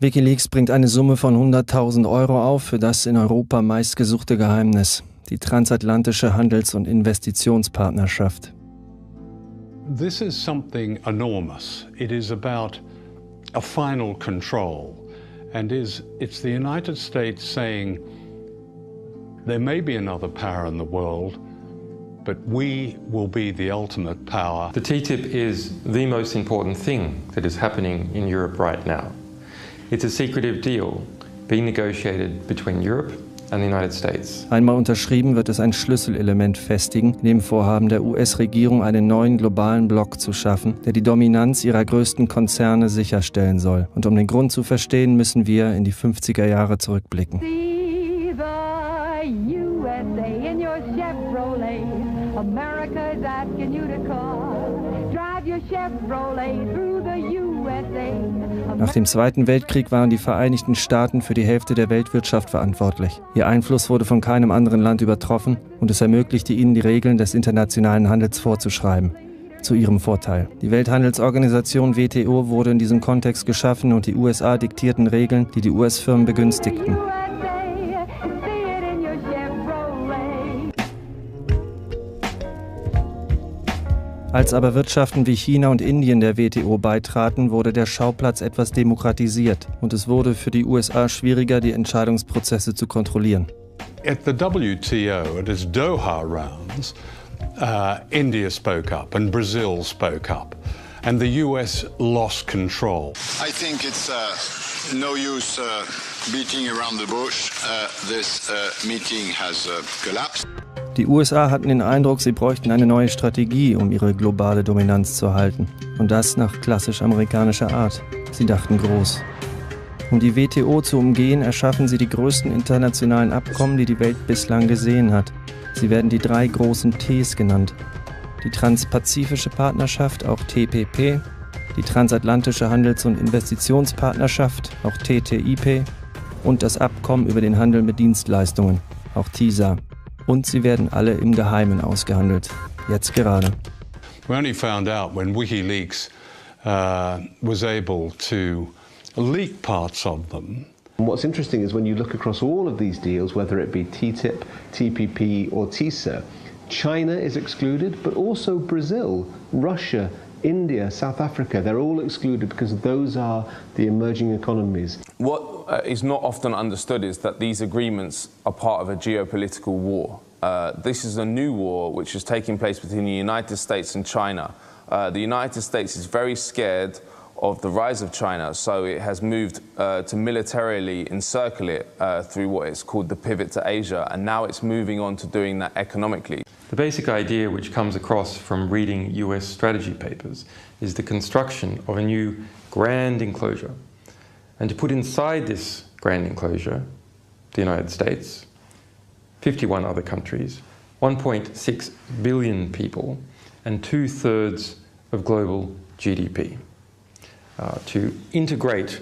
Wikileaks bringt eine Summe von 100.000 € auf für das in Europa meistgesuchte Geheimnis, die transatlantische Handels- und Investitionspartnerschaft. This is something enormous. It is about a final control, and it's the United States saying there may be another power in the world, but we will be the ultimate power. The TTIP is the most important thing that is happening in Europe right now. It's a secretive deal being negotiated between Europe and the United States. Einmal unterschrieben, wird es ein Schlüsselelement festigen, in dem Vorhaben der US-Regierung, einen neuen globalen Block zu schaffen, der die Dominanz ihrer größten Konzerne sicherstellen soll. Und um den Grund zu verstehen, müssen wir in die 50er Jahre zurückblicken. America is asking you to call. Drive your Chevrolet through the USA. Nach dem Zweiten Weltkrieg waren die Vereinigten Staaten für die Hälfte der Weltwirtschaft verantwortlich. Ihr Einfluss wurde von keinem anderen Land übertroffen und es ermöglichte ihnen, die Regeln des internationalen Handels vorzuschreiben. Zu ihrem Vorteil. Die Welthandelsorganisation WTO wurde in diesem Kontext geschaffen und die USA diktierten Regeln, die die US-Firmen begünstigten. Als aber Wirtschaften wie China und Indien der WTO beitraten, wurde der Schauplatz etwas demokratisiert und es wurde für die USA schwieriger, die Entscheidungsprozesse zu kontrolliien. At the WTO, at its Doha rounds, India spoke up and Brazil spoke up, and the US lost control. I think it's no use beating around the bush. This meeting has collapsed. Die USA hatten den Eindruck, sie bräuchten eine neue Strategie, um ihre globale Dominanz zu halten. Und das nach klassisch amerikanischer Art. Sie dachten groß. Um die WTO zu umgehen, erschaffen sie die größten internationalen Abkommen, die die Welt bislang gesehen hat. Sie werden die 3 großen Ts genannt. Die Transpazifische Partnerschaft, auch TPP, die Transatlantische Handels- und Investitionspartnerschaft, auch TTIP, und das Abkommen über den Handel mit Dienstleistungen, auch TISA. Und sie werden alle im Geheimen ausgehandelt. Jetzt gerade. We only found out when Wikileaks was able to leak parts of them. And what's interesting is when you look across all of these deals, whether it be TTIP, TPP or TISA, China is excluded, but also Brazil, Russia, India, South Africa, they're all excluded because those are the emerging economies. What is not often understood is that these agreements are part of a geopolitical war. This is a new war which is taking place between the United States and China. The United States is very scared of the rise of China, so it has moved to militarily encircle it through what is called the pivot to Asia, and now it's moving on to doing that economically. The basic idea which comes across from reading US strategy papers is the construction of a new grand enclosure. And to put inside this grand enclosure, the United States, 51 other countries, 1.6 billion people, and 2/3 of global GDP. To integrate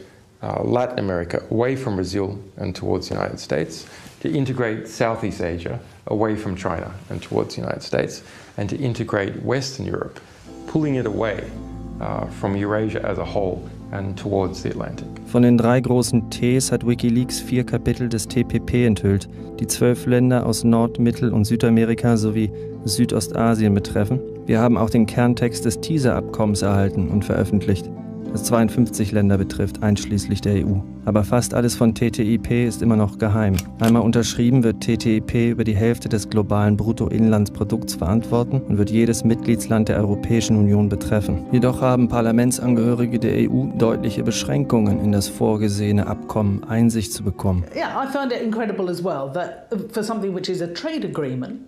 Latin America away from Brazil and towards the United States, to integrate Southeast Asia away from China and towards the United States, and to integrate Western Europe, pulling it away from Eurasia as a whole and towards the Atlantic. Von den 3 großen Ts hat Wikileaks 4 Kapitel des TPP enthüllt, die 12 Länder aus Nord-, Mittel- und Südamerika sowie Südostasien betreffen. Wir haben auch den Kerntext des TISA-Abkommens erhalten und veröffentlicht, das 52 Länder betrifft, einschließlich der EU. Aber fast alles von TTIP ist immer noch geheim. Einmal unterschrieben wird TTIP über die Hälfte des globalen Bruttoinlandsprodukts verantworten und wird jedes Mitgliedsland der Europäischen Union betreffen. Jedoch haben Parlamentsangehörige der EU deutliche Beschränkungen in das vorgesehene Abkommen, Einsicht zu bekommen. Yeah, I found it incredible as well that for something which is a trade agreement,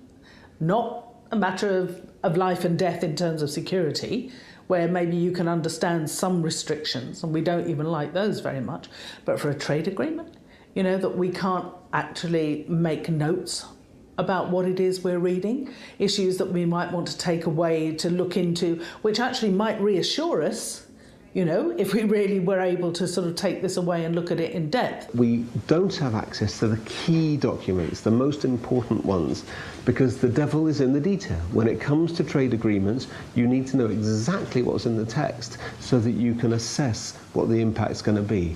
not a matter of life and death in terms of security, where maybe you can understand some restrictions, and we don't even like those very much, but for a trade agreement, you know, that we can't actually make notes about what it is we're reading, issues that we might want to take away to look into, which actually might reassure us, you know, if we really were able to sort of take this away and look at it in depth. We don't have access to the key documents, the most important ones, because the devil is in the detail. When it comes to trade agreements, you need to know exactly what's in the text so that you can assess what the impact's going to be.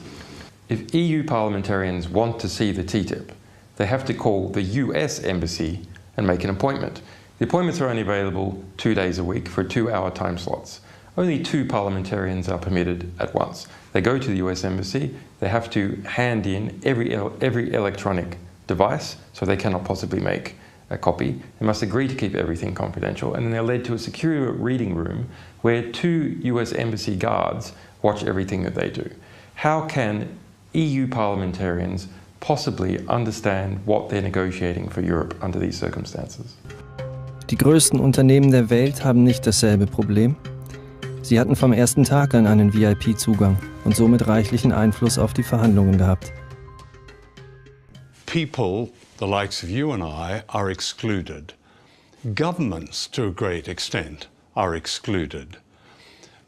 If EU parliamentarians want to see the TTIP, they have to call the US embassy and make an appointment. The appointments are only available 2 days a week for 2-hour time slots. Only 2 parliamentarians are permitted at once. They go to the US embassy, they have to hand in every electronic device, so they cannot possibly make a copy. They must agree to keep everything confidential, and then they're led to a secure reading room where 2 US embassy guards watch everything that they do. How can EU parliamentarians possibly understand what they're negotiating for Europe under these circumstances? Die größten Unternehmen der Welt haben nicht dasselbe Problem. Sie hatten vom ersten Tag an einen VIP-Zugang und somit reichlichen Einfluss auf die Verhandlungen gehabt. People, the likes of you and I, are excluded. Governments, to a great extent, are excluded.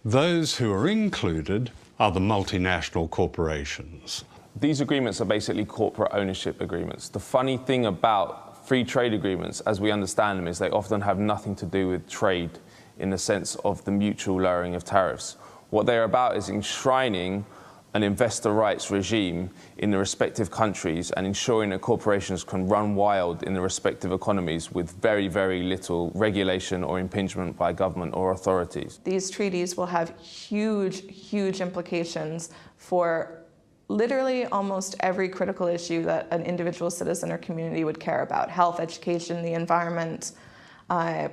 Those who are included are the multinational corporations. These agreements are basically corporate ownership agreements. The funny thing about free trade agreements, as we understand them, is they often have nothing to do with trade in the sense of the mutual lowering of tariffs. What they're about is enshrining an investor rights regime in the respective countries and ensuring that corporations can run wild in the respective economies with very, very little regulation or impingement by government or authorities. These treaties will have huge, huge implications for literally almost every critical issue that an individual citizen or community would care about: health, education, the environment,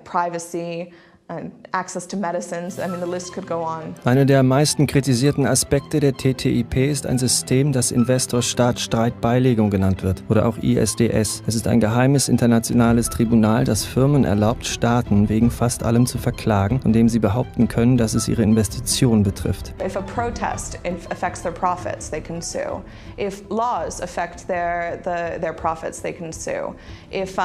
privacy, access to medicines. I mean, the list could go on. Einer der am meisten kritisierten Aspekte der TTIP ist ein System, das Investor-Staat-Streitbeilegung genannt wird, oder auch ISDS. Es ist ein geheimes internationales Tribunal, das Firmen erlaubt, Staaten wegen fast allem zu verklagen, von dem sie behaupten können, dass es ihre Investitionen betrifft. If a protest affects their profits, they can sue. If laws affect their profits, they can sue. If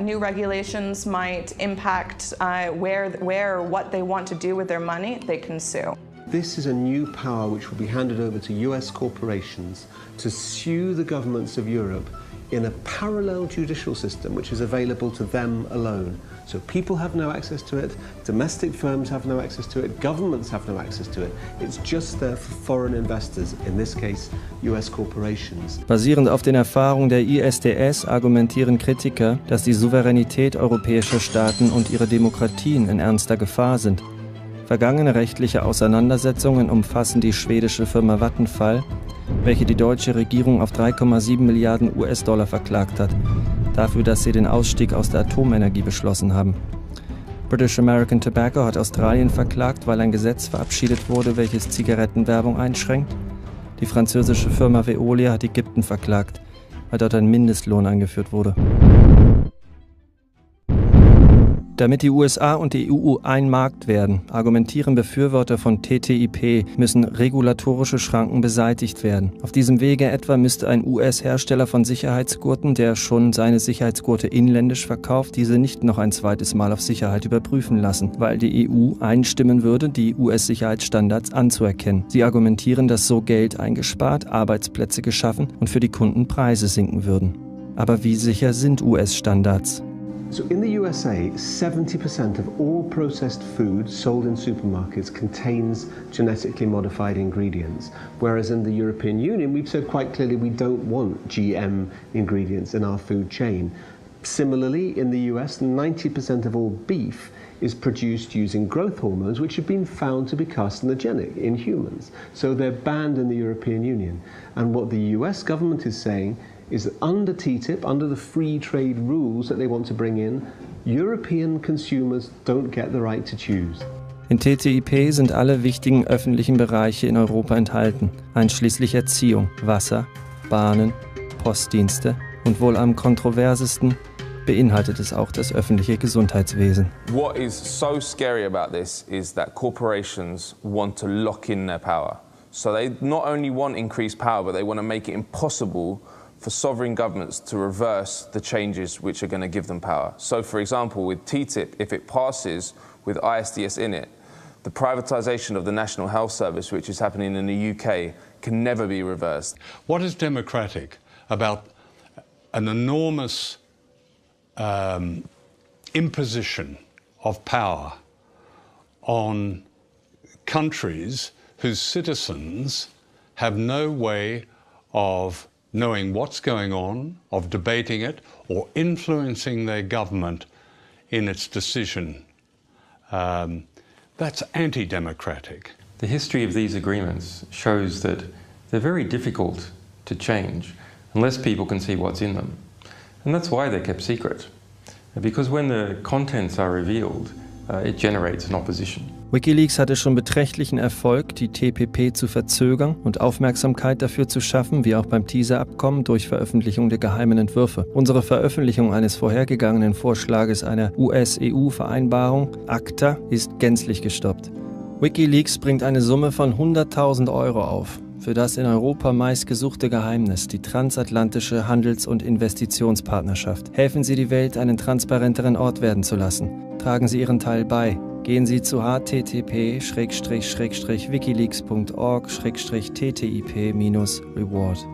new regulations might impact where or what they want to do with their money, they can sue. This is a new power which will be handed over to US corporations to sue the governments of Europe in a parallel judicial system which is available to them alone. So people have no access to it, domestic firms have no access to it, governments have no access to it. It's just there for foreign investors, in this case US corporations. Basierend auf den Erfahrungen der ISDS argumentieren Kritiker, dass die Souveränität europäischer Staaten und ihre Demokratien in ernster Gefahr sind. Vergangene rechtliche Auseinandersetzungen umfassen die schwedische Firma Vattenfall, welche die deutsche Regierung auf 3,7 Milliarden US-Dollar verklagt hat, dafür, dass sie den Ausstieg aus der Atomenergie beschlossen haben. British American Tobacco hat Australien verklagt, weil ein Gesetz verabschiedet wurde, welches Zigarettenwerbung einschränkt. Die französische Firma Veolia hat Ägypten verklagt, weil dort ein Mindestlohn eingeführt wurde. Damit die USA und die EU ein Markt werden, argumentieren Befürworter von TTIP, müssen regulatorische Schranken beseitigt werden. Auf diesem Wege etwa müsste ein US-Hersteller von Sicherheitsgurten, der schon seine Sicherheitsgurte inländisch verkauft, diese nicht noch ein zweites Mal auf Sicherheit überprüfen lassen, weil die EU einstimmen würde, die US-Sicherheitsstandards anzuerkennen. Sie argumentieren, dass so Geld eingespart, Arbeitsplätze geschaffen und für die Kunden Preise sinken würden. Aber wie sicher sind US-Standards? So in the USA, 70% of all processed food sold in supermarkets contains genetically modified ingredients, whereas in the European Union, we've said quite clearly we don't want GM ingredients in our food chain. Similarly, in the US, 90% of all beef is produced using growth hormones, which have been found to be carcinogenic in humans. So they're banned in the European Union. And what the US government is saying is that under TTIP, under the free trade rules that they want to bring in, European consumers don't get the right to choose. In TTIP sind alle wichtigen öffentlichen Bereiche in Europa enthalten, einschließlich Erziehung, Wasser, Bahnen, Postdienste und wohl am kontroversesten beinhaltet es auch das öffentliche Gesundheitswesen. What is so scary about this is that corporations want to lock in their power. So they not only want increased power, but they want to make it impossible for sovereign governments to reverse the changes which are going to give them power. So, for example, with TTIP, if it passes with ISDS in it, the privatization of the National Health Service, which is happening in the UK, can never be reversed. What is democratic about an enormous imposition of power on countries whose citizens have no way of knowing what's going on, of debating it, or influencing their government in its decision. That's anti-democratic. The history of these agreements shows that they're very difficult to change unless people can see what's in them. And that's why they're kept secret. Because when the contents are revealed, it generates an opposition. Wikileaks hatte schon beträchtlichen Erfolg, die TPP zu verzögern und Aufmerksamkeit dafür zu schaffen, wie auch beim TISA-Abkommen durch Veröffentlichung der geheimen Entwürfe. Unsere Veröffentlichung eines vorhergegangenen Vorschlages einer US-EU-Vereinbarung, ACTA, ist gänzlich gestoppt. Wikileaks bringt eine Summe von 100.000 Euro auf für das in Europa meistgesuchte Geheimnis, die transatlantische Handels- und Investitionspartnerschaft. Helfen Sie, die Welt einen transparenteren Ort werden zu lassen. Tragen Sie Ihren Teil bei. Gehen Sie zu http://wikileaks.org/ttip-reward.